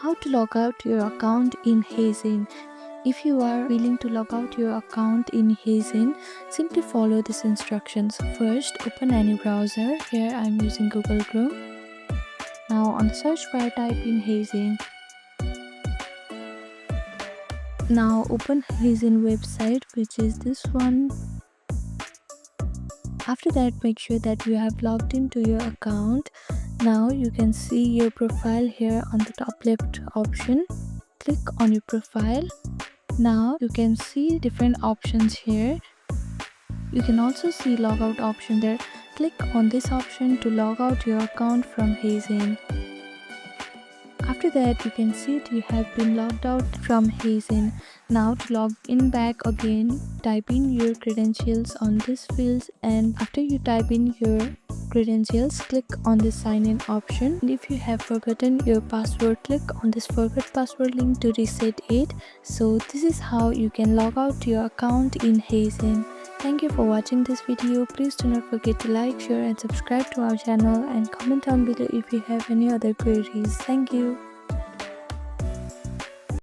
How to log out your account in HeyGen. If you are willing to log out your account in HeyGen, simply follow these instructions. First, open any browser. Here I am using Google Chrome. Now on the search bar, type in HeyGen. Now open HeyGen website, which is this one. After that, make sure that you have logged into your account. Now you can see your profile here on the top left option. Click on your profile. Now you can see different options here. You can also see logout option there. Click on this option to log out your account from HeyGen. After that, you can see you have been logged out from HeyGen. Now to log in back again, type in your credentials on this field, and after you type in your credentials, click on the sign in option. And if you have forgotten your password, click on this forget password link to reset it. So this is how you can log out your account in HeyGen. Thank you for watching this video. Please do not forget to like, share and subscribe to our channel, and comment down below if you have any other queries. Thank you.